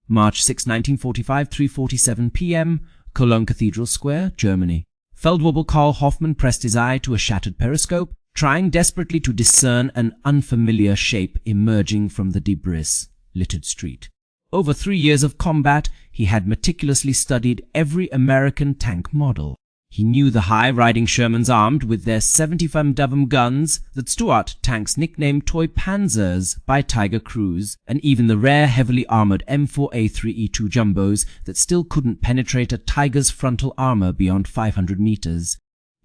March 6, 1945, 3:47 p.m., Cologne Cathedral Square, Germany. Feldwebel Karl Hoffmann pressed his eye to a shattered periscope, trying desperately to discern an unfamiliar shape emerging from the debris-littered street. Over 3 years of combat, he had meticulously studied every American tank model. He knew the high-riding Shermans armed with their 75 guns that Stuart tanks nicknamed toy Panzers by Tiger crews, and even the rare heavily armored M4A3E2 jumbos that still couldn't penetrate a Tiger's frontal armor beyond 500 meters.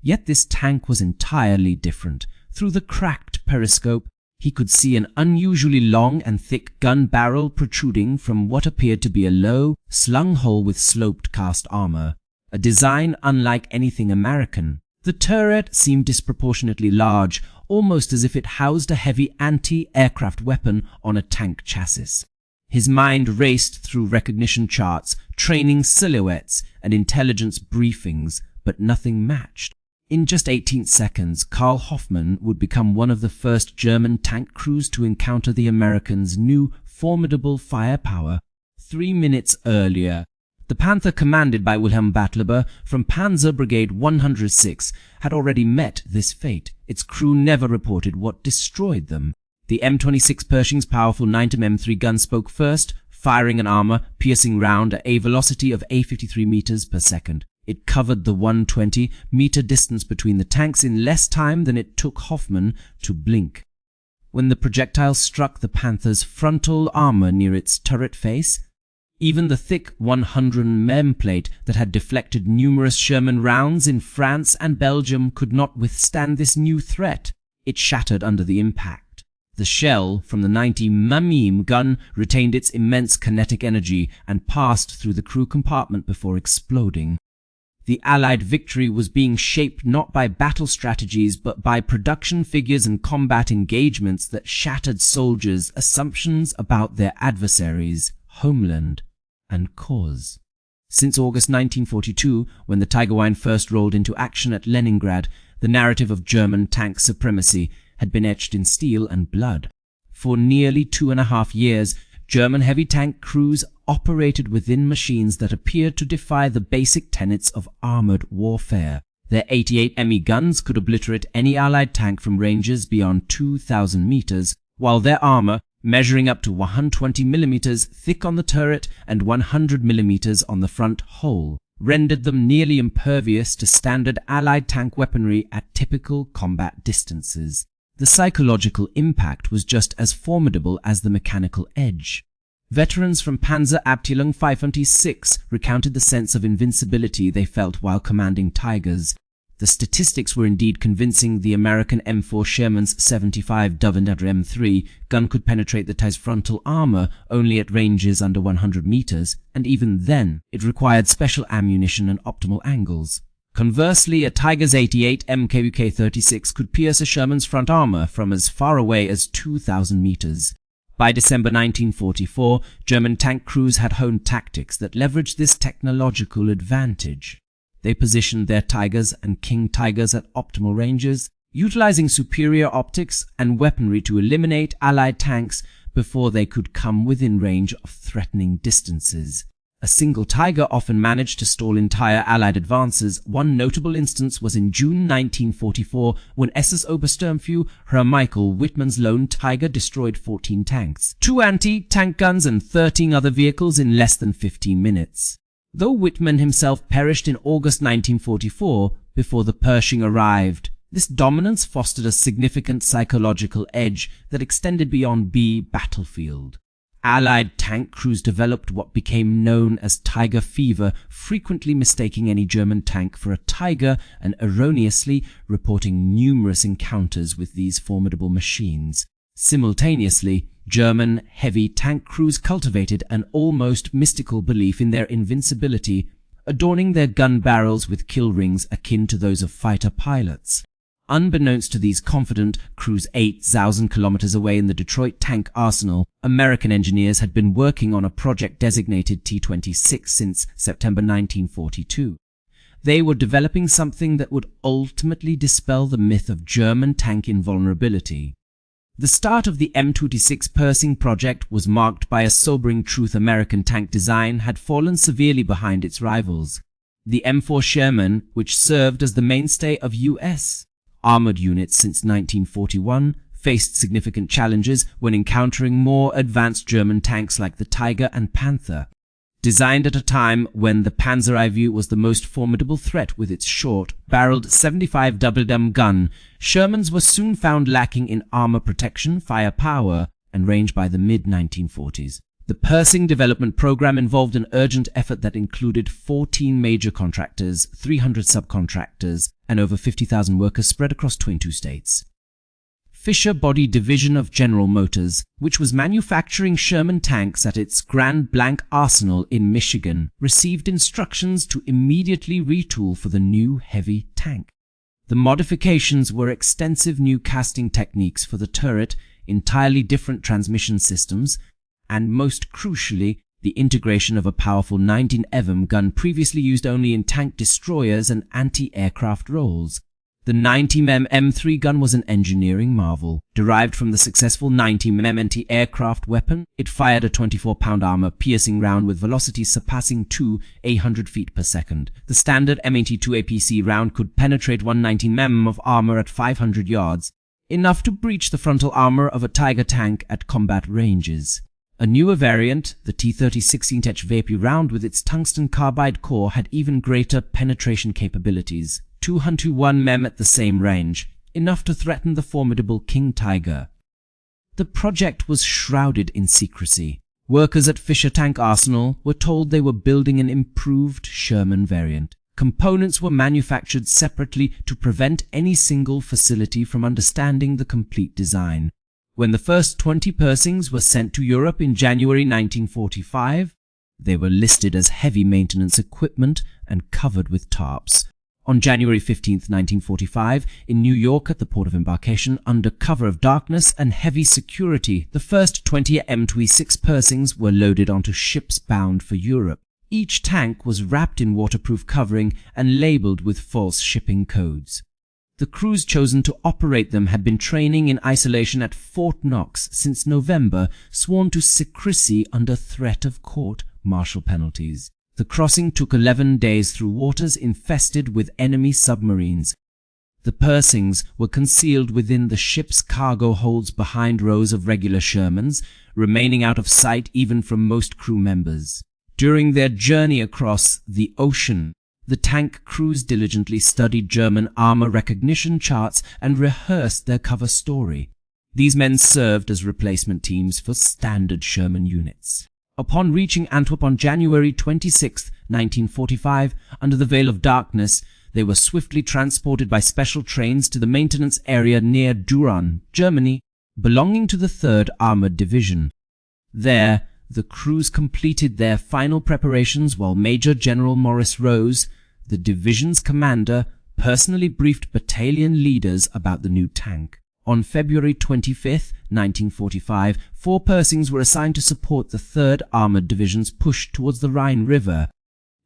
Yet this tank was entirely different. Through the cracked periscope, he could see an unusually long and thick gun barrel protruding from what appeared to be a low, slung hole with sloped cast armor. A design unlike anything American. The turret seemed disproportionately large, almost as if it housed a heavy anti-aircraft weapon on a tank chassis. His mind raced through recognition charts, training silhouettes, and intelligence briefings, but nothing matched. In just 18 seconds, Karl Hoffmann would become one of the first German tank crews to encounter the Americans' new formidable firepower. 3 minutes earlier, the Panther, commanded by Wilhelm Battleber from Panzer Brigade 106, had already met this fate. Its crew never reported what destroyed them. The M26 Pershing's powerful 9mm gun spoke first, firing an armor-piercing round at a velocity of 53 meters per second. It covered the 120-meter distance between the tanks in less time than it took Hoffmann to blink. When the projectile struck the Panther's frontal armor near its turret face, even the thick 100 mm plate that had deflected numerous Sherman rounds in France and Belgium could not withstand this new threat. It shattered under the impact. The shell from the 90 mm gun retained its immense kinetic energy and passed through the crew compartment before exploding. The Allied victory was being shaped not by battle strategies but by production figures and combat engagements that shattered soldiers' assumptions about their adversaries, homeland, and cause. Since August 1942, when the Tiger WWII first rolled into action at Leningrad, the narrative of German tank supremacy had been etched in steel and blood. For nearly 2.5 years, German heavy tank crews operated within machines that appeared to defy the basic tenets of armored warfare. Their 88 ME guns could obliterate any Allied tank from ranges beyond 2,000 meters, while their armor, measuring up to 120 millimeters thick on the turret and 100 millimeters on the front hull, rendered them nearly impervious to standard Allied tank weaponry at typical combat distances. The psychological impact was just as formidable as the mechanical edge. Veterans from Panzer Abteilung 26 recounted the sense of invincibility they felt while commanding Tigers. The statistics were indeed convincing. The American M4 Sherman's 75 WWII gun could penetrate the Tiger's frontal armor only at ranges under 100 meters, and even then, it required special ammunition and optimal angles. Conversely, a Tiger's 88 MKUK-36 could pierce a Sherman's front armor from as far away as 2,000 meters. By December 1944, German tank crews had honed tactics that leveraged this technological advantage. They positioned their Tigers and King Tigers at optimal ranges, utilizing superior optics and weaponry to eliminate Allied tanks before they could come within range of threatening distances. A single Tiger often managed to stall entire Allied advances. One notable instance was in June 1944, when SS Obersturmführer Herr Michael Wittmann's lone Tiger destroyed 14 tanks, 2 anti-tank guns and 13 other vehicles in less than 15 minutes. Though Wittmann himself perished in August 1944 before the Pershing arrived, this dominance fostered a significant psychological edge that extended beyond the battlefield. Allied tank crews developed what became known as Tiger fever, frequently mistaking any German tank for a Tiger and erroneously reporting numerous encounters with these formidable machines. Simultaneously, German heavy tank crews cultivated an almost mystical belief in their invincibility, adorning their gun barrels with kill rings akin to those of fighter pilots. Unbeknownst to these confident crews 8,000 kilometers away in the Detroit tank arsenal, American engineers had been working on a project designated T-26 since September 1942. They were developing something that would ultimately dispel the myth of German tank invulnerability. The start of the M26 Pershing project was marked by a sobering truth: American tank design had fallen severely behind its rivals. The M4 Sherman, which served as the mainstay of U.S. armored units since 1941, faced significant challenges when encountering more advanced German tanks like the Tiger and Panther. Designed at a time when the Panzer IV was the most formidable threat with its short-barreled 75 double-drum gun, Shermans were soon found lacking in armor protection, firepower, and range by the mid-1940s. The Pershing development program involved an urgent effort that included 14 major contractors, 300 subcontractors, and over 50,000 workers spread across 22 states. Fisher Body Division of General Motors, which was manufacturing Sherman tanks at its Grand Blanc arsenal in Michigan, received instructions to immediately retool for the new heavy tank. The modifications were extensive new casting techniques for the turret, entirely different transmission systems, and most crucially, the integration of a powerful 19 mm gun previously used only in tank destroyers and anti-aircraft roles. The 90 mm M3 gun was an engineering marvel. Derived from the successful 90 mm anti-aircraft weapon, it fired a 24-pound armor-piercing round with velocities surpassing 800 feet per second. The standard M82 APC round could penetrate 119 mm of armor at 500 yards, enough to breach the frontal armor of a Tiger tank at combat ranges. A newer variant, the T-30 16-inch VP round with its tungsten carbide core, had even greater penetration capabilities. 201 mm at the same range, enough to threaten the formidable King Tiger. The project was shrouded in secrecy. Workers at Fisher Tank Arsenal were told they were building an improved Sherman variant. Components were manufactured separately to prevent any single facility from understanding the complete design. When the first 20 Pershings were sent to Europe in January 1945, they were listed as heavy maintenance equipment and covered with tarps. On January 15, 1945, in New York at the port of embarkation, under cover of darkness and heavy security, the first 20 M26 Pershings were loaded onto ships bound for Europe. Each tank was wrapped in waterproof covering and labeled with false shipping codes. The crews chosen to operate them had been training in isolation at Fort Knox since November, sworn to secrecy under threat of court-martial penalties. The crossing took 11 days through waters infested with enemy submarines. The Pershings were concealed within the ship's cargo holds behind rows of regular Shermans, remaining out of sight even from most crew members. During their journey across the ocean, the tank crews diligently studied German armor recognition charts and rehearsed their cover story. These men served as replacement teams for standard Sherman units. Upon reaching Antwerp on January 26, 1945, under the veil of darkness, they were swiftly transported by special trains to the maintenance area near Düren, Germany, belonging to the 3rd Armored Division. There, the crews completed their final preparations while Major General Morris Rose, the division's commander, personally briefed battalion leaders about the new tank. On February 25, 1945, 4 Pershings were assigned to support the 3rd Armored Division's push towards the Rhine River.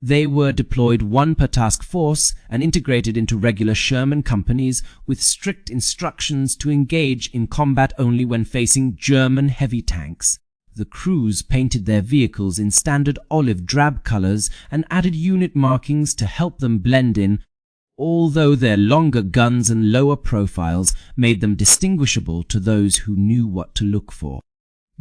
They were deployed 1 per task force and integrated into regular Sherman companies with strict instructions to engage in combat only when facing German heavy tanks. The crews painted their vehicles in standard olive drab colors and added unit markings to help them blend in, although their longer guns and lower profiles made them distinguishable to those who knew what to look for.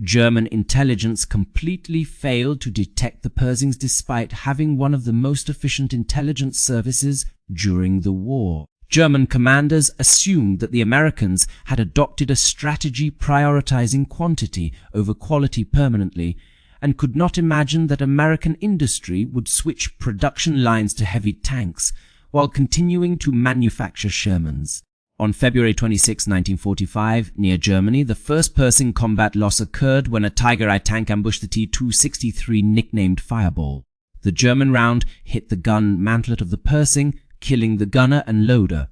German intelligence completely failed to detect the Pershings despite having one of the most efficient intelligence services during the war. German commanders assumed that the Americans had adopted a strategy prioritizing quantity over quality permanently, and could not imagine that American industry would switch production lines to heavy tanks while continuing to manufacture Shermans. On February 26, 1945, near Germany, the first Pershing combat loss occurred when a Tiger I tank ambushed the T-263 nicknamed Fireball. The German round hit the gun mantlet of the Pershing, killing the gunner and loader.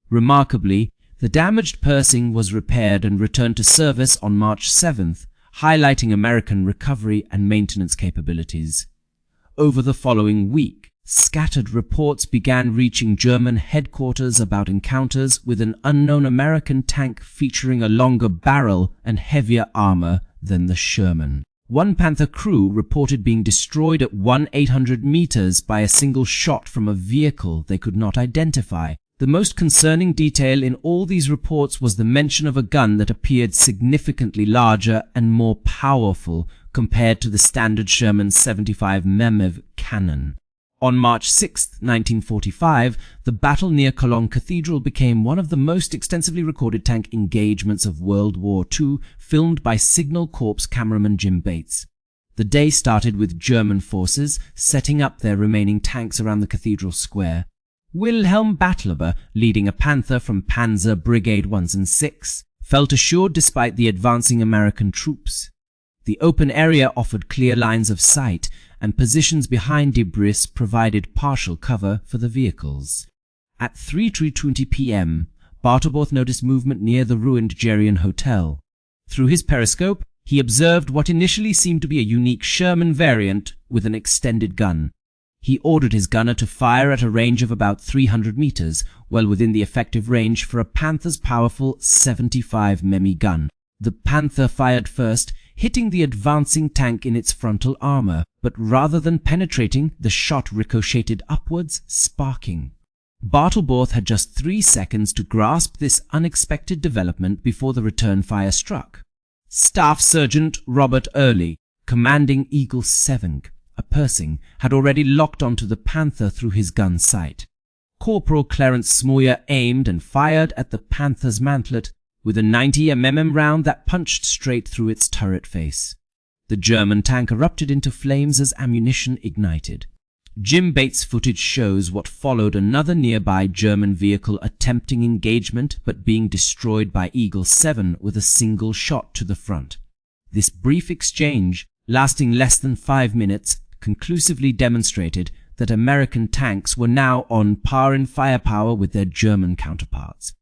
Remarkably, the damaged Pershing was repaired and returned to service on March 7th, highlighting American recovery and maintenance capabilities. Over the following week, Scattered reports began reaching German headquarters about encounters with an unknown American tank featuring a longer barrel and heavier armor than the Sherman. One Panther crew reported being destroyed at 1,800 meters by a single shot from a vehicle they could not identify. The most concerning detail in all these reports was the mention of a gun that appeared significantly larger and more powerful compared to the standard Sherman 75 mm cannon. On March 6, 1945, the battle near Cologne Cathedral became one of the most extensively recorded tank engagements of World War II, filmed by Signal Corps cameraman Jim Bates. The day started with German forces setting up their remaining tanks around the cathedral square. Wilhelm Battleber, leading a Panther from Panzer Brigade 1 and 6, felt assured despite the advancing American troops. The open area offered clear lines of sight, and positions behind debris provided partial cover for the vehicles. At 3:20 p.m., Bartelborth noticed movement near the ruined Gerion Hotel. Through his periscope, he observed what initially seemed to be a unique Sherman variant with an extended gun. He ordered his gunner to fire at a range of about 300 meters, well within the effective range for a Panther's powerful 75 mm gun. The Panther fired first, hitting the advancing tank in its frontal armor, but rather than penetrating, the shot ricocheted upwards, sparking. Bartelborth had just 3 seconds to grasp this unexpected development before the return fire struck. Staff Sergeant Robert Early, commanding Eagle 7, a Pershing, had already locked onto the Panther through his gun sight. Corporal Clarence Smoyer aimed and fired at the Panther's mantlet with a 90 mm round that punched straight through its turret face. The German tank erupted into flames as ammunition ignited. Jim Bates' footage shows what followed another nearby German vehicle attempting engagement but being destroyed by Eagle 7 with a single shot to the front. This brief exchange, lasting less than 5 minutes, conclusively demonstrated that American tanks were now on par in firepower with their German counterparts.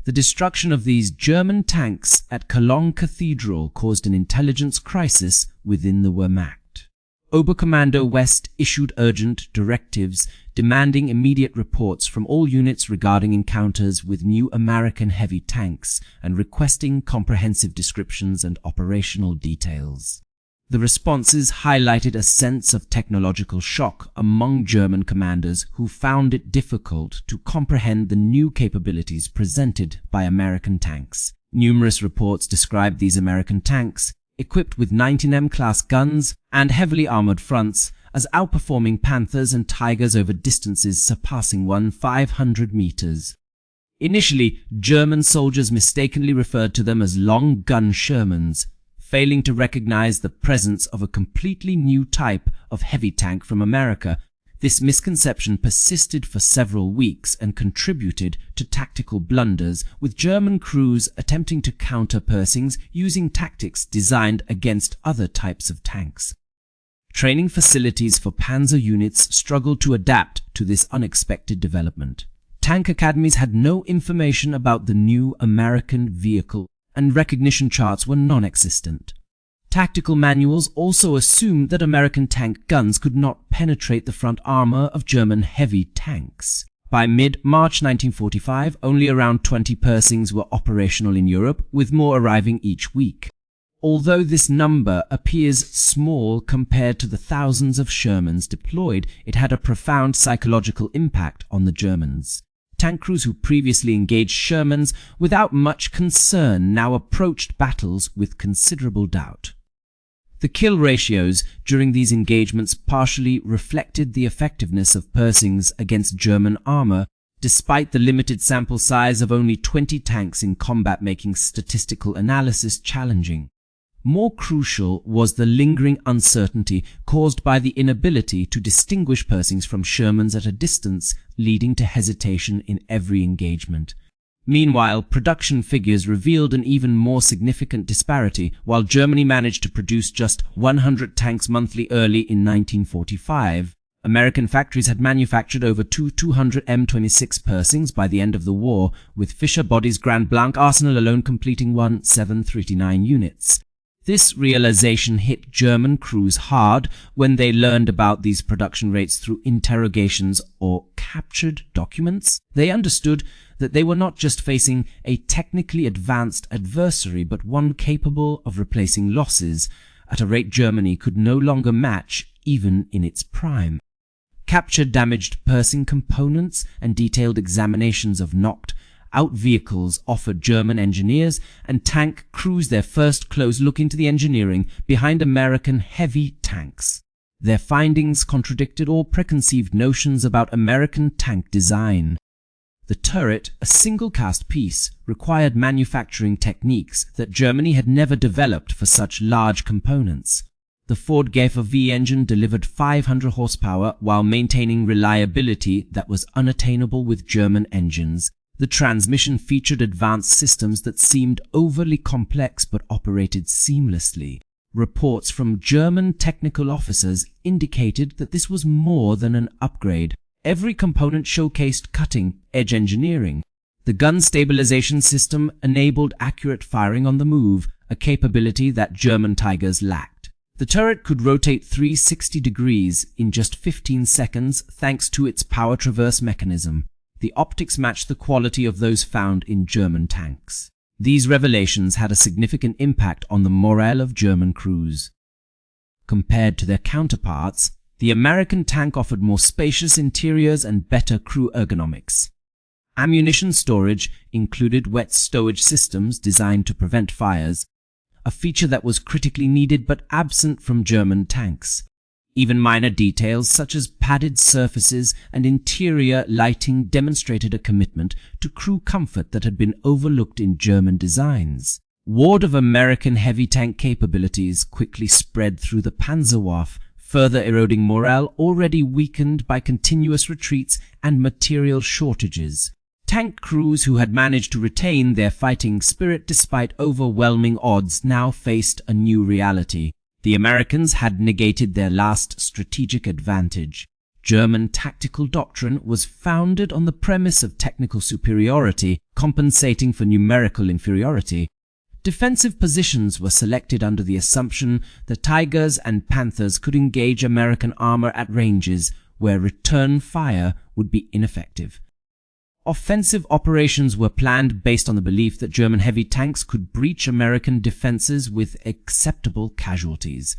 The destruction of these German tanks at Cologne Cathedral caused an intelligence crisis within the Wehrmacht. Oberkommando West issued urgent directives demanding immediate reports from all units regarding encounters with new American heavy tanks and requesting comprehensive descriptions and operational details. The responses highlighted a sense of technological shock among German commanders who found it difficult to comprehend the new capabilities presented by American tanks. Numerous reports described these American tanks, equipped with 19mm class guns and heavily armored fronts, as outperforming Panthers and Tigers over distances surpassing 500 meters. Initially, German soldiers mistakenly referred to them as long gun Shermans, failing to recognize the presence of a completely new type of heavy tank from America. This misconception persisted for several weeks and contributed to tactical blunders, with German crews attempting to counter Pershings using tactics designed against other types of tanks. Training facilities for Panzer units struggled to adapt to this unexpected development. Tank academies had no information about the new American vehicle, and recognition charts were non-existent. Tactical manuals also assumed that American tank guns could not penetrate the front armor of German heavy tanks. By mid-March 1945, only around 20 Pershings were operational in Europe, with more arriving each week. Although this number appears small compared to the thousands of Shermans deployed, it had a profound psychological impact on the Germans. Tank crews who previously engaged Shermans without much concern now approached battles with considerable doubt. The kill ratios during these engagements partially reflected the effectiveness of Pershings against German armor, despite the limited sample size of only 20 tanks in combat, making statistical analysis challenging. More crucial was the lingering uncertainty caused by the inability to distinguish Pershings from Shermans at a distance, leading to hesitation in every engagement. Meanwhile, production figures revealed an even more significant disparity. While Germany managed to produce just 100 tanks monthly early in 1945, American factories had manufactured over 200 M26 Pershings by the end of the war, with Fisher Body's Grand Blanc arsenal alone completing 739 units. This realization hit German crews hard when they learned about these production rates through interrogations or captured documents. They understood that they were not just facing a technically advanced adversary, but one capable of replacing losses at a rate Germany could no longer match even in its prime. Captured damaged Pershing components and detailed examinations of knocked out vehicles offered German engineers and tank crews their first close look into the engineering behind American heavy tanks. Their findings contradicted all preconceived notions about American tank design. The turret, a single-cast piece, required manufacturing techniques that Germany had never developed for such large components. The Ford Gaffer V engine delivered 500 horsepower while maintaining reliability that was unattainable with German engines. The transmission featured advanced systems that seemed overly complex but operated seamlessly. Reports from German technical officers indicated that this was more than an upgrade. Every component showcased cutting-edge engineering. The gun stabilization system enabled accurate firing on the move, a capability that German Tigers lacked. The turret could rotate 360 degrees in just 15 seconds thanks to its power traverse mechanism. The optics matched the quality of those found in German tanks. These revelations had a significant impact on the morale of German crews. Compared to their counterparts, the American tank offered more spacious interiors and better crew ergonomics. Ammunition storage included wet stowage systems designed to prevent fires, a feature that was critically needed but absent from German tanks. Even minor details such as padded surfaces and interior lighting demonstrated a commitment to crew comfort that had been overlooked in German designs. Word of American heavy tank capabilities quickly spread through the Panzerwaffe, further eroding morale already weakened by continuous retreats and material shortages. Tank crews who had managed to retain their fighting spirit despite overwhelming odds now faced a new reality. The Americans had negated their last strategic advantage. German tactical doctrine was founded on the premise of technical superiority, compensating for numerical inferiority. Defensive positions were selected under the assumption that Tigers and Panthers could engage American armor at ranges where return fire would be ineffective. Offensive operations were planned based on the belief that German heavy tanks could breach American defenses with acceptable casualties.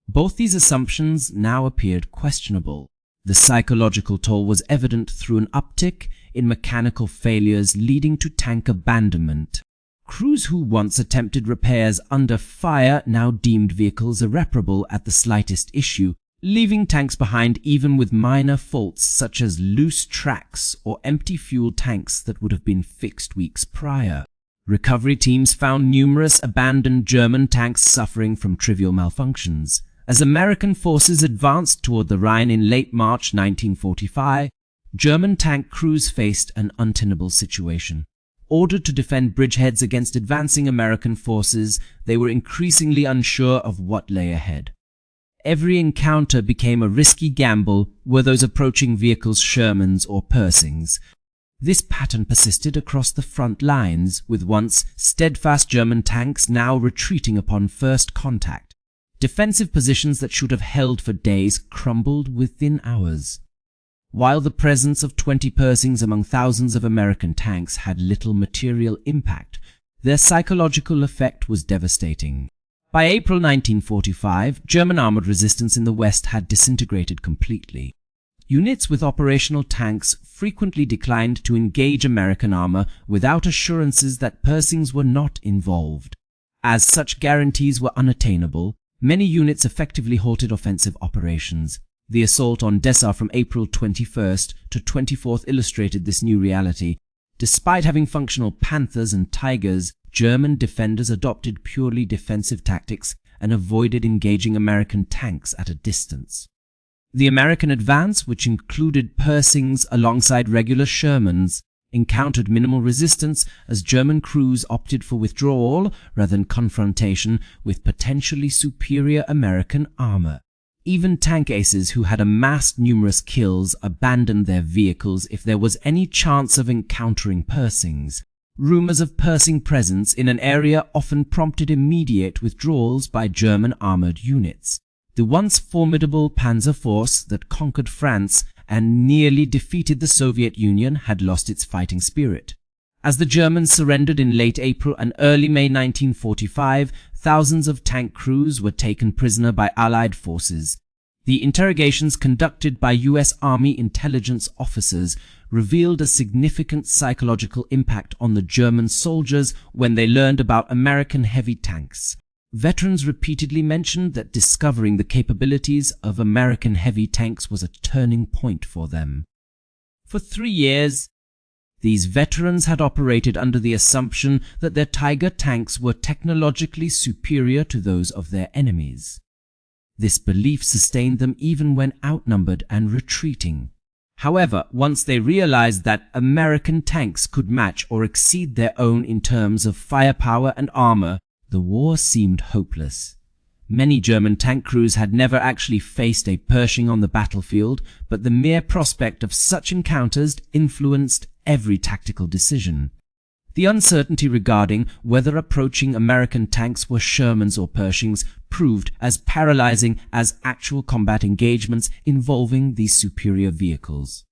Both these assumptions now appeared questionable. The psychological toll was evident through an uptick in mechanical failures leading to tank abandonment. Crews who once attempted repairs under fire now deemed vehicles irreparable at the slightest issue, leaving tanks behind even with minor faults such as loose tracks or empty fuel tanks that would have been fixed weeks prior. Recovery teams found numerous abandoned German tanks suffering from trivial malfunctions. As American forces advanced toward the Rhine in late March 1945, German tank crews faced an untenable situation. Ordered to defend bridgeheads against advancing American forces, they were increasingly unsure of what lay ahead. Every encounter became a risky gamble, were those approaching vehicles Shermans or Pershings. This pattern persisted across the front lines, with once steadfast German tanks now retreating upon first contact. Defensive positions that should have held for days crumbled within hours. While the presence of 20 Pershings among thousands of American tanks had little material impact, their psychological effect was devastating. By April 1945, German armored resistance in the West had disintegrated completely. Units with operational tanks frequently declined to engage American armor without assurances that Pershings were not involved. As such guarantees were unattainable, many units effectively halted offensive operations. The assault on Dessau from April 21st to 24th illustrated this new reality. Despite having functional Panthers and Tigers, German defenders adopted purely defensive tactics and avoided engaging American tanks at a distance. The American advance, which included Pershings alongside regular Shermans, encountered minimal resistance as German crews opted for withdrawal rather than confrontation with potentially superior American armor. Even tank aces who had amassed numerous kills abandoned their vehicles if there was any chance of encountering Pershings. Rumors of Pershing presence in an area often prompted immediate withdrawals by German armored units. The once formidable Panzer force that conquered France and nearly defeated the Soviet Union had lost its fighting spirit. As the Germans surrendered in late April and early May 1945, thousands of tank crews were taken prisoner by Allied forces. The interrogations conducted by U.S. Army intelligence officers revealed a significant psychological impact on the German soldiers when they learned about American heavy tanks. Veterans repeatedly mentioned that discovering the capabilities of American heavy tanks was a turning point for them. For 3 years, these veterans had operated under the assumption that their Tiger tanks were technologically superior to those of their enemies. This belief sustained them even when outnumbered and retreating. However, once they realized that American tanks could match or exceed their own in terms of firepower and armor, the war seemed hopeless. Many German tank crews had never actually faced a Pershing on the battlefield, but the mere prospect of such encounters influenced every tactical decision. The uncertainty regarding whether approaching American tanks were Shermans or Pershings proved as paralyzing as actual combat engagements involving these superior vehicles.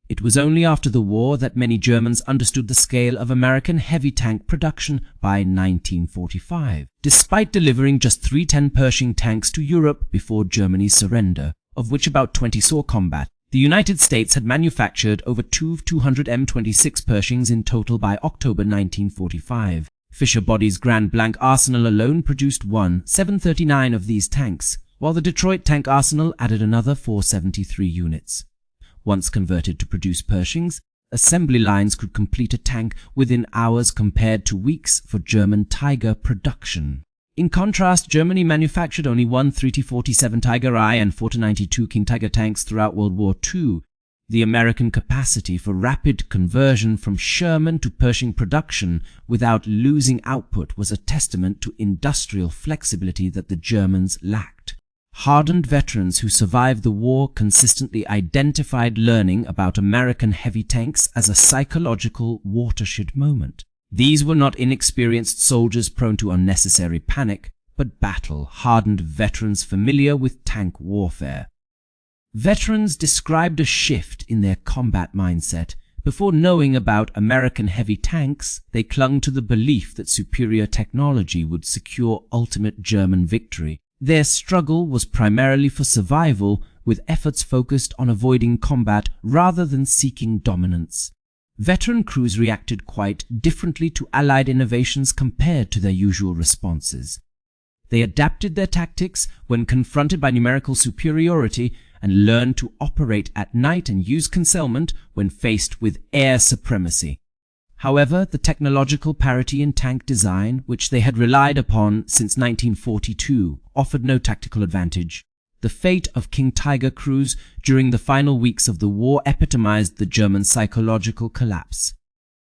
It was only after the war that many Germans understood the scale of American heavy tank production by 1945. Despite delivering just 3 10 Pershing tanks to Europe before Germany's surrender, of which about 20 saw combat, the United States had manufactured over 200 M26 Pershings in total by October 1945. Fisher Body's Grand Blanc arsenal alone produced 739 of these tanks, while the Detroit tank arsenal added another 473 units. Once converted to produce Pershings, assembly lines could complete a tank within hours compared to weeks for German Tiger production. In contrast, Germany manufactured only 1 3T-47 Tiger I and 4 92 King Tiger tanks throughout World War II. The American capacity for rapid conversion from Sherman to Pershing production without losing output was a testament to industrial flexibility that the Germans lacked. Hardened veterans who survived the war consistently identified learning about American heavy tanks as a psychological watershed moment. These were not inexperienced soldiers prone to unnecessary panic, but battle-hardened veterans familiar with tank warfare. Veterans described a shift in their combat mindset. Before knowing about American heavy tanks, they clung to the belief that superior technology would secure ultimate German victory. Their struggle was primarily for survival, with efforts focused on avoiding combat rather than seeking dominance. Veteran crews reacted quite differently to Allied innovations compared to their usual responses. They adapted their tactics when confronted by numerical superiority and learned to operate at night and use concealment when faced with air supremacy. However, the technological parity in tank design, which they had relied upon since 1942, offered no tactical advantage. The fate of King Tiger crews during the final weeks of the war epitomized the German psychological collapse.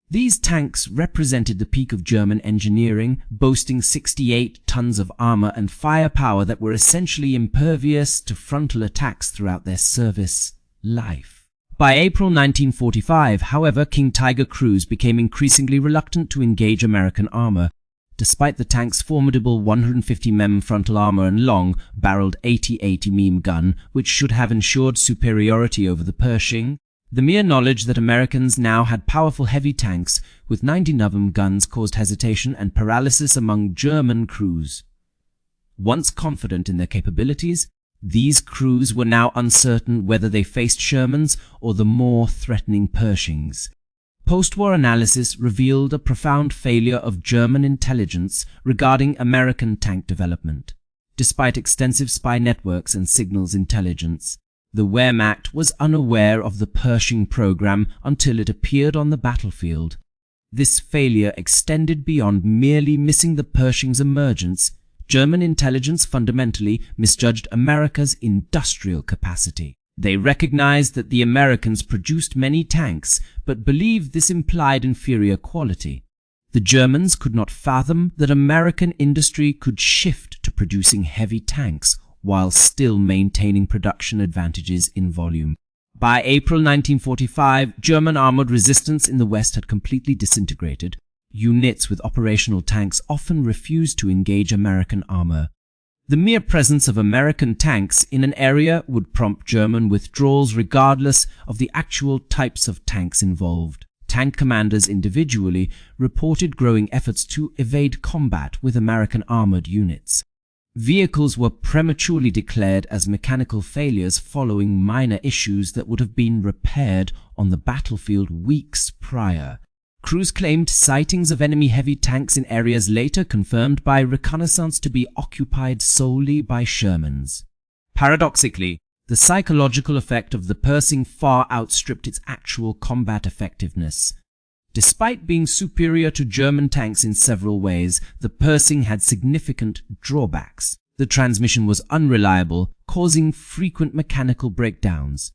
These tanks represented the peak of German engineering, boasting 68 tons of armor and firepower that were essentially impervious to frontal attacks throughout their service life. By April 1945, however, King Tiger crews became increasingly reluctant to engage American armor. Despite the tank's formidable 150 mm frontal armor and long-barreled 80-80 mm gun, which should have ensured superiority over the Pershing, the mere knowledge that Americans now had powerful heavy tanks with 90 mm guns caused hesitation and paralysis among German crews. Once confident in their capabilities, these crews were now uncertain whether they faced Shermans or the more threatening Pershings. Post-war analysis revealed a profound failure of German intelligence regarding American tank development. Despite extensive spy networks and signals intelligence, the Wehrmacht was unaware of the Pershing program until it appeared on the battlefield. This failure extended beyond merely missing the Pershing's emergence. German intelligence fundamentally misjudged America's industrial capacity. They recognized that the Americans produced many tanks, but believed this implied inferior quality. The Germans could not fathom that American industry could shift to producing heavy tanks while still maintaining production advantages in volume. By April 1945, German armored resistance in the West had completely disintegrated. Units with operational tanks often refused to engage American armor. The mere presence of American tanks in an area would prompt German withdrawals regardless of the actual types of tanks involved. Tank commanders individually reported growing efforts to evade combat with American armored units. Vehicles were prematurely declared as mechanical failures following minor issues that would have been repaired on the battlefield weeks prior. Crews claimed sightings of enemy heavy tanks in areas later confirmed by reconnaissance to be occupied solely by Shermans. Paradoxically, the psychological effect of the Pershing far outstripped its actual combat effectiveness. Despite being superior to German tanks in several ways, the Pershing had significant drawbacks. The transmission was unreliable, causing frequent mechanical breakdowns.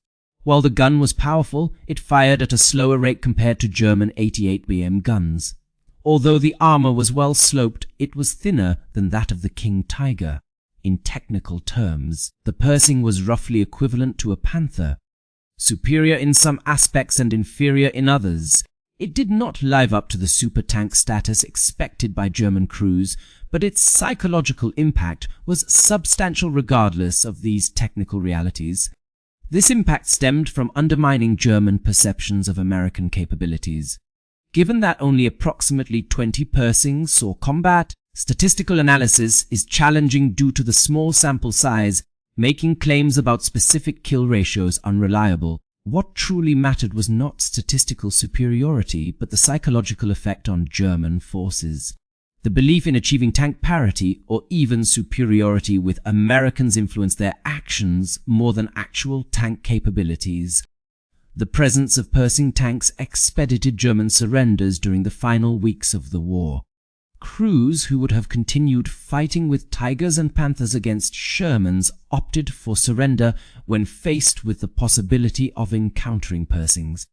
While the gun was powerful, it fired at a slower rate compared to German 88mm guns. Although the armor was well sloped, it was thinner than that of the King Tiger. In technical terms, the Pershing was roughly equivalent to a Panther. Superior in some aspects and inferior in others, it did not live up to the super tank status expected by German crews, but its psychological impact was substantial regardless of these technical realities. This impact stemmed from undermining German perceptions of American capabilities. Given that only approximately 20 Pershings saw combat, statistical analysis is challenging due to the small sample size, making claims about specific kill ratios unreliable. What truly mattered was not statistical superiority, but the psychological effect on German forces. The belief in achieving tank parity or even superiority with Americans influenced their actions more than actual tank capabilities. The presence of Pershing tanks expedited German surrenders during the final weeks of the war. Crews who would have continued fighting with Tigers and Panthers against Shermans opted for surrender when faced with the possibility of encountering Pershings.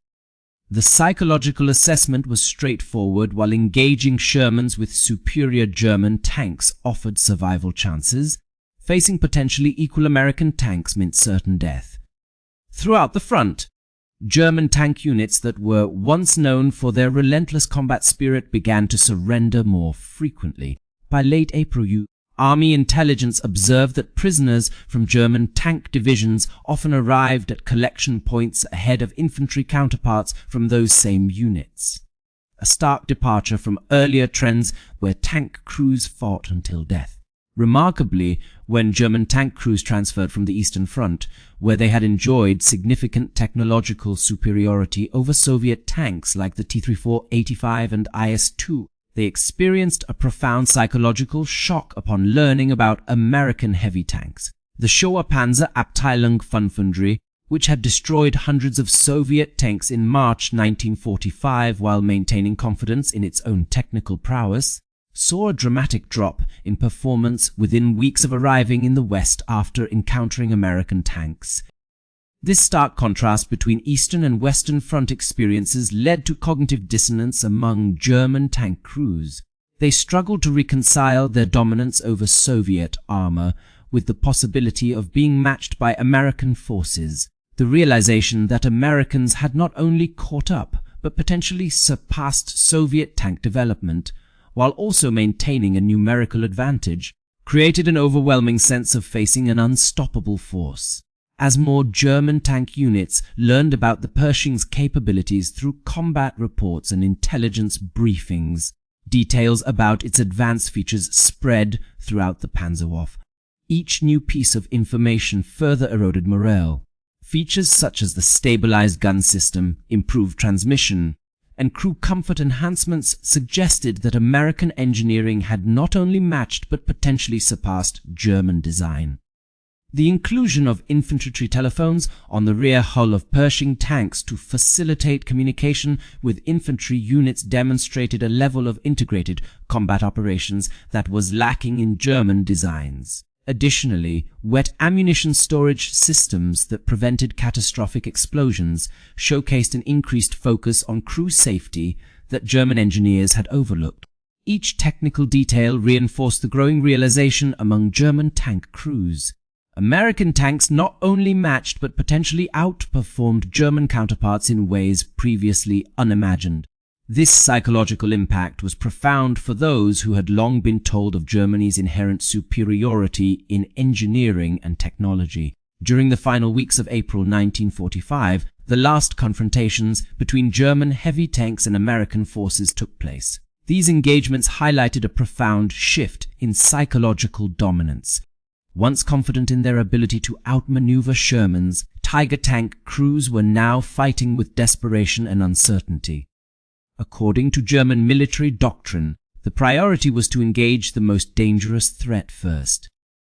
The psychological assessment was straightforward. While engaging Shermans with superior German tanks offered survival chances, facing potentially equal American tanks meant certain death. Throughout the front, German tank units that were once known for their relentless combat spirit began to surrender more frequently. By late April, Army intelligence observed that prisoners from German tank divisions often arrived at collection points ahead of infantry counterparts from those same units. A stark departure from earlier trends where tank crews fought until death. Remarkably, when German tank crews transferred from the Eastern Front, where they had enjoyed significant technological superiority over Soviet tanks like the T-34-85 and IS-2, they experienced a profound psychological shock upon learning about American heavy tanks. The Showa Panzer Abteilung Fünfundry, which had destroyed hundreds of Soviet tanks in March 1945 while maintaining confidence in its own technical prowess, saw a dramatic drop in performance within weeks of arriving in the West after encountering American tanks. This stark contrast between Eastern and Western Front experiences led to cognitive dissonance among German tank crews. They struggled to reconcile their dominance over Soviet armor with the possibility of being matched by American forces. The realization that Americans had not only caught up, but potentially surpassed Soviet tank development, while also maintaining a numerical advantage, created an overwhelming sense of facing an unstoppable force. As more German tank units learned about the Pershing's capabilities through combat reports and intelligence briefings, details about its advanced features spread throughout the Panzerwaffe. Each new piece of information further eroded morale. Features such as the stabilized gun system, improved transmission, and crew comfort enhancements suggested that American engineering had not only matched but potentially surpassed German design. The inclusion of infantry telephones on the rear hull of Pershing tanks to facilitate communication with infantry units demonstrated a level of integrated combat operations that was lacking in German designs. Additionally, wet ammunition storage systems that prevented catastrophic explosions showcased an increased focus on crew safety that German engineers had overlooked. Each technical detail reinforced the growing realization among German tank crews. American tanks not only matched but potentially outperformed German counterparts in ways previously unimagined. This psychological impact was profound for those who had long been told of Germany's inherent superiority in engineering and technology. During the final weeks of April 1945, the last confrontations between German heavy tanks and American forces took place. These engagements highlighted a profound shift in psychological dominance. Once confident in their ability to outmaneuver Sherman's Tiger tank crews were now fighting with desperation and uncertainty. According to German military doctrine, the priority was to engage the most dangerous threat first.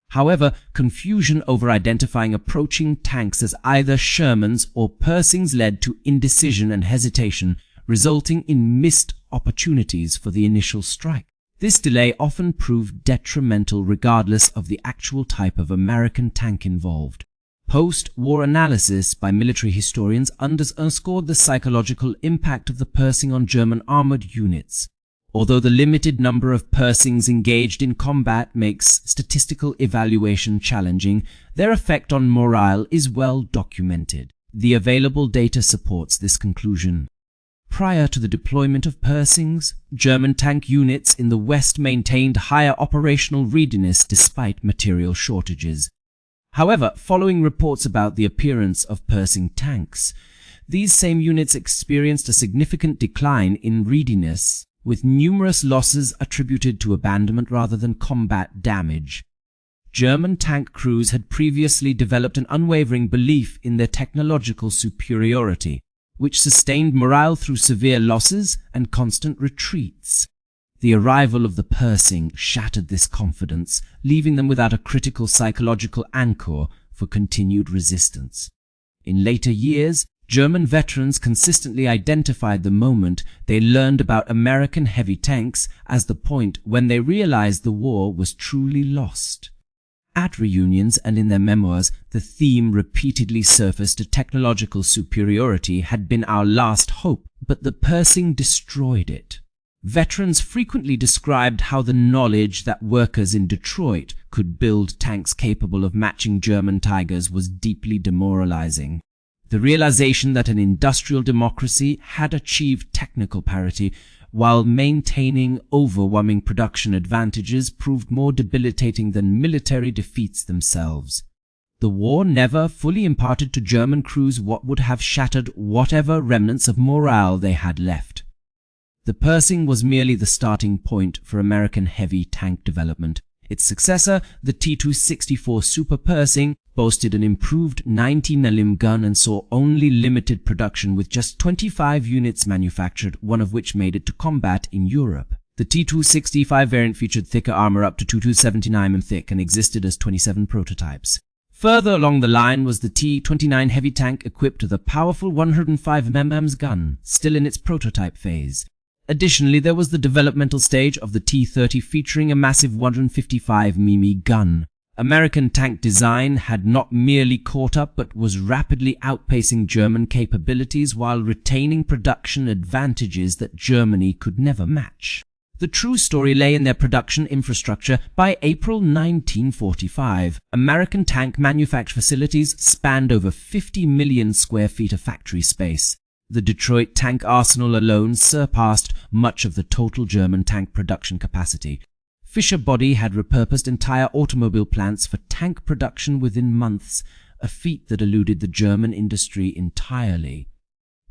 However, confusion over identifying approaching tanks as either Sherman's or Pershing's led to indecision and hesitation, resulting in missed opportunities for the initial strike. This delay often proved detrimental regardless of the actual type of American tank involved. Post-war analysis by military historians underscored the psychological impact of the Pershing on German armored units. Although the limited number of Pershings engaged in combat makes statistical evaluation challenging, their effect on morale is well documented. The available data supports this conclusion. Prior to the deployment of Pershings, German tank units in the West maintained higher operational readiness despite material shortages. However, following reports about the appearance of Pershing tanks, these same units experienced a significant decline in readiness, with numerous losses attributed to abandonment rather than combat damage. German tank crews had previously developed an unwavering belief in their technological superiority, which sustained morale through severe losses and constant retreats. The arrival of the Pershing shattered this confidence, leaving them without a critical psychological anchor for continued resistance. In later years, German veterans consistently identified the moment they learned about American heavy tanks as the point when they realized the war was truly lost. At reunions and in their memoirs, the theme repeatedly surfaced: technological superiority had been our last hope, but the Pershing destroyed it. Veterans frequently described how the knowledge that workers in Detroit could build tanks capable of matching German Tigers was deeply demoralizing. The realization that an industrial democracy had achieved technical parity while maintaining overwhelming production advantages proved more debilitating than military defeats themselves. The war never fully imparted to German crews what would have shattered whatever remnants of morale they had left. The Pershing was merely the starting point for American heavy tank development. Its successor, the T-264 Super Pershing, boasted an improved 90 mm gun and saw only limited production, with just 25 units manufactured, one of which made it to combat in Europe. The T-265 variant featured thicker armor up to 279 mm thick and existed as 27 prototypes. Further along the line was the T-29 heavy tank equipped with a powerful 105 mm gun, still in its prototype phase. Additionally, there was the developmental stage of the T-30 featuring a massive 155 mm gun. American tank design had not merely caught up but was rapidly outpacing German capabilities while retaining production advantages that Germany could never match. The true story lay in their production infrastructure. By April 1945, American tank manufacture facilities spanned over 50 million square feet of factory space. The Detroit tank arsenal alone surpassed much of the total German tank production capacity. Fisher Body had repurposed entire automobile plants for tank production within months, a feat that eluded the German industry entirely.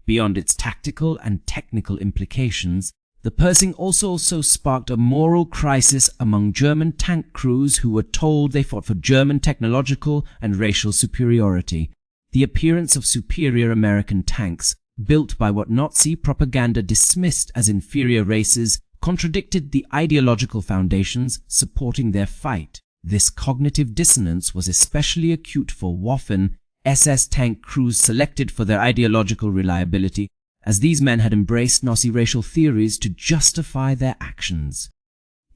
Beyond its tactical and technical implications, the Pershing also sparked a moral crisis among German tank crews who were told they fought for German technological and racial superiority. The appearance of superior American tanks, built by what Nazi propaganda dismissed as inferior races, contradicted the ideological foundations supporting their fight. This cognitive dissonance was especially acute for Waffen SS tank crews selected for their ideological reliability, as these men had embraced Nazi racial theories to justify their actions.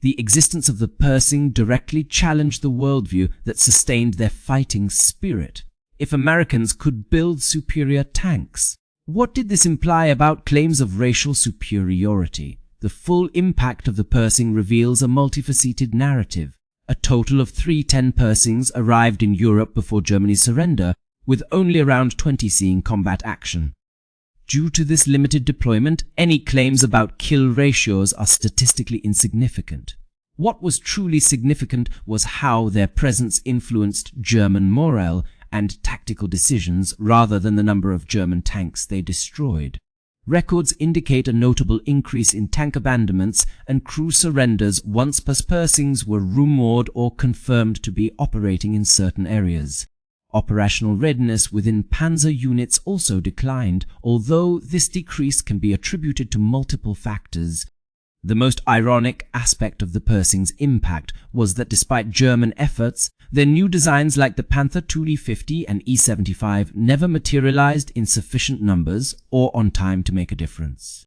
The existence of the Pershing directly challenged the worldview that sustained their fighting spirit. If Americans could build superior tanks, what did this imply about claims of racial superiority? The full impact of the Pershing reveals a multifaceted narrative. A total of 310 Pershings arrived in Europe before Germany's surrender, with only around 20 seeing combat action. Due to this limited deployment, any claims about kill ratios are statistically insignificant. What was truly significant was how their presence influenced German morale and tactical decisions rather than the number of German tanks they destroyed. Records indicate a notable increase in tank abandonments and crew surrenders once Pershings were rumored or confirmed to be operating in certain areas. Operational readiness within Panzer units also declined, although this decrease can be attributed to multiple factors. The most ironic aspect of the Pershing's impact was that despite German efforts, their new designs like the Panther II E-50 and E-75 never materialized in sufficient numbers or on time to make a difference.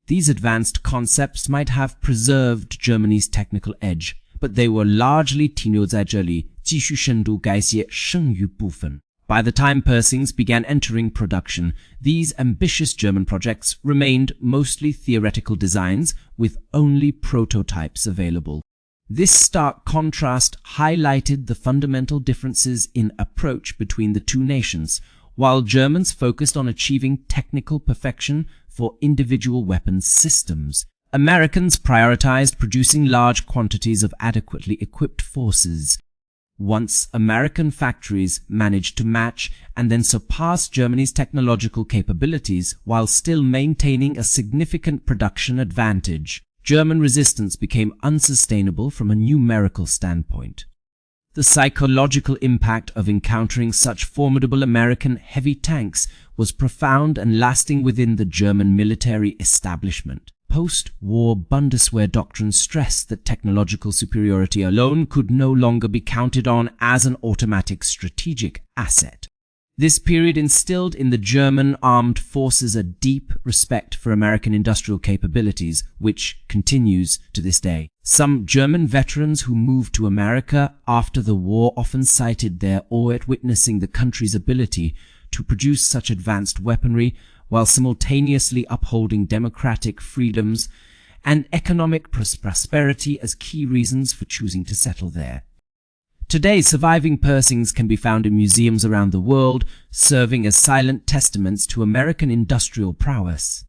These advanced concepts might have preserved Germany's technical edge, but they were largely 停留在这里，继续深度改写剩余部分。By the time Pershings began entering production, these ambitious German projects remained mostly theoretical designs with only prototypes available. This stark contrast highlighted the fundamental differences in approach between the two nations. While Germans focused on achieving technical perfection for individual weapons systems, Americans prioritized producing large quantities of adequately equipped forces. Once American factories managed to match and then surpass Germany's technological capabilities while still maintaining a significant production advantage, German resistance became unsustainable from a numerical standpoint. The psychological impact of encountering such formidable American heavy tanks was profound and lasting within the German military establishment. Post-war Bundeswehr doctrine stressed that technological superiority alone could no longer be counted on as an automatic strategic asset. This period instilled in the German armed forces a deep respect for American industrial capabilities, which continues to this day. Some German veterans who moved to America after the war often cited their awe at witnessing the country's ability to produce such advanced weaponry while simultaneously upholding democratic freedoms and economic prosperity as key reasons for choosing to settle there. Today, surviving Pershings can be found in museums around the world, serving as silent testaments to American industrial prowess.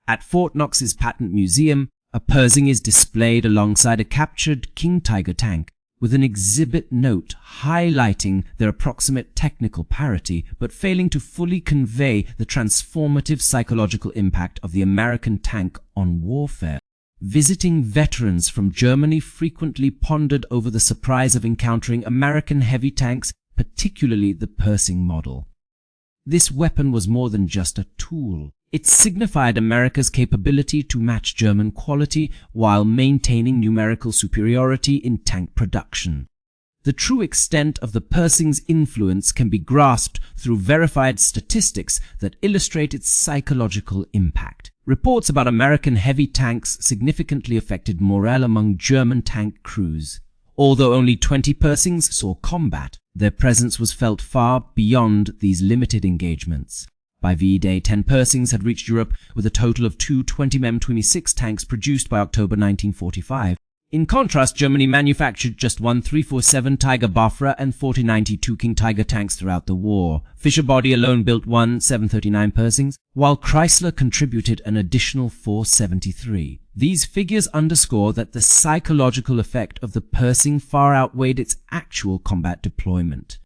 At Fort Knox's Patent Museum, a Pershing is displayed alongside a captured King Tiger tank, with an exhibit note highlighting their approximate technical parity but failing to fully convey the transformative psychological impact of the American tank on warfare. Visiting veterans from Germany frequently pondered over the surprise of encountering American heavy tanks, particularly the Pershing model. This weapon was more than just a tool. It signified America's capability to match German quality while maintaining numerical superiority in tank production. The true extent of the Pershing's influence can be grasped through verified statistics that illustrate its psychological impact. Reports about American heavy tanks significantly affected morale among German tank crews. Although only 20 Pershings saw combat, their presence was felt far beyond these limited engagements. By VE Day, 10 Pershings had reached Europe with a total of 220 M26 tanks produced by October 1945. In contrast, Germany manufactured just 1 347 Tiger Bafra and 4092 King Tiger tanks throughout the war. Fisher Body alone built 1 739 Pershings, while Chrysler contributed an additional 473. These figures underscore that the psychological effect of the Pershing far outweighed its actual combat deployment.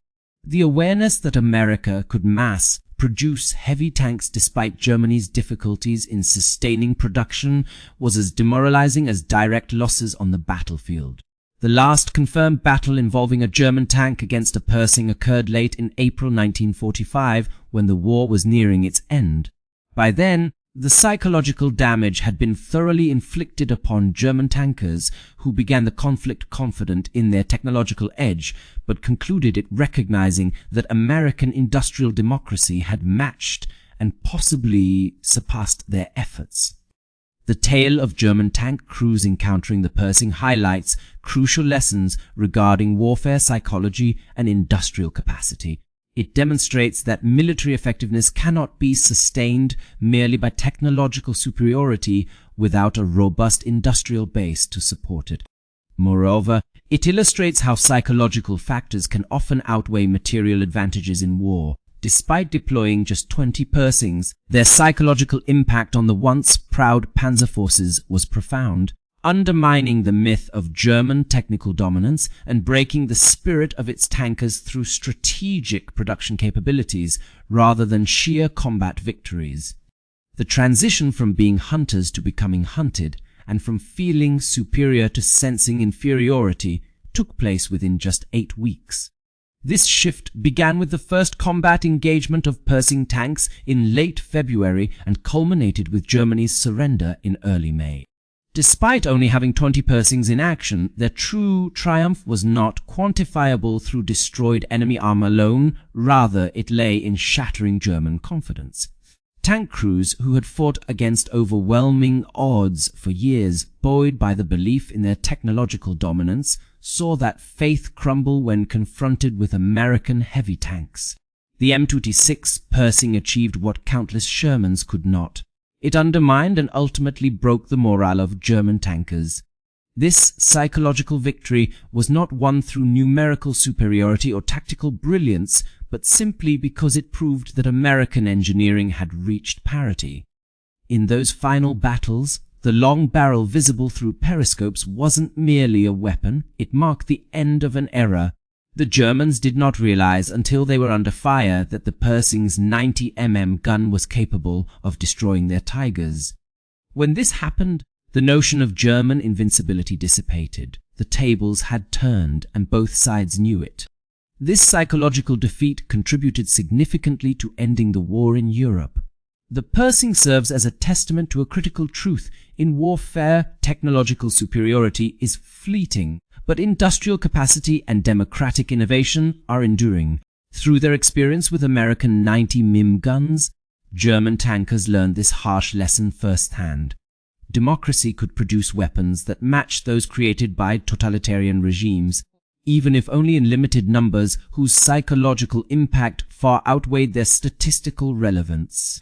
The awareness that America could mass produce heavy tanks despite Germany's difficulties in sustaining production was as demoralizing as direct losses on the battlefield. The last confirmed battle involving a German tank against a Pershing occurred late in April 1945 when the war was nearing its end. By then, the psychological damage had been thoroughly inflicted upon German tankers who began the conflict confident in their technological edge, but concluded it recognizing that American industrial democracy had matched and possibly surpassed their efforts. The tale of German tank crews encountering the Pershing highlights crucial lessons regarding warfare psychology and industrial capacity. It demonstrates that military effectiveness cannot be sustained merely by technological superiority without a robust industrial base to support it. Moreover, it illustrates how psychological factors can often outweigh material advantages in war. Despite deploying just 20 Pershings, their psychological impact on the once proud Panzer forces was profound, undermining the myth of German technical dominance and breaking the spirit of its tankers through strategic production capabilities rather than sheer combat victories. The transition from being hunters to becoming hunted, and from feeling superior to sensing inferiority, took place within just 8 weeks. This shift began with the first combat engagement of Pershing tanks in late February and culminated with Germany's surrender in early May. Despite only having 20 Pershings in action, their true triumph was not quantifiable through destroyed enemy armor alone, rather it lay in shattering German confidence. Tank crews who had fought against overwhelming odds for years, buoyed by the belief in their technological dominance, saw that faith crumble when confronted with American heavy tanks. The M26 Pershing achieved what countless Shermans could not. It undermined and ultimately broke the morale of German tankers. This psychological victory was not won through numerical superiority or tactical brilliance, but simply because it proved that American engineering had reached parity. In those final battles, the long barrel visible through periscopes wasn't merely a weapon, it marked the end of an era. The Germans did not realize until they were under fire that the Pershing's 90 mm gun was capable of destroying their Tigers. When this happened, the notion of German invincibility dissipated. The tables had turned, and both sides knew it. This psychological defeat contributed significantly to ending the war in Europe. The Pershing serves as a testament to a critical truth. In warfare, technological superiority is fleeting, but industrial capacity and democratic innovation are enduring. Through their experience with American 90 mm guns, German tankers learned this harsh lesson firsthand. Democracy could produce weapons that matched those created by totalitarian regimes, even if only in limited numbers, whose psychological impact far outweighed their statistical relevance.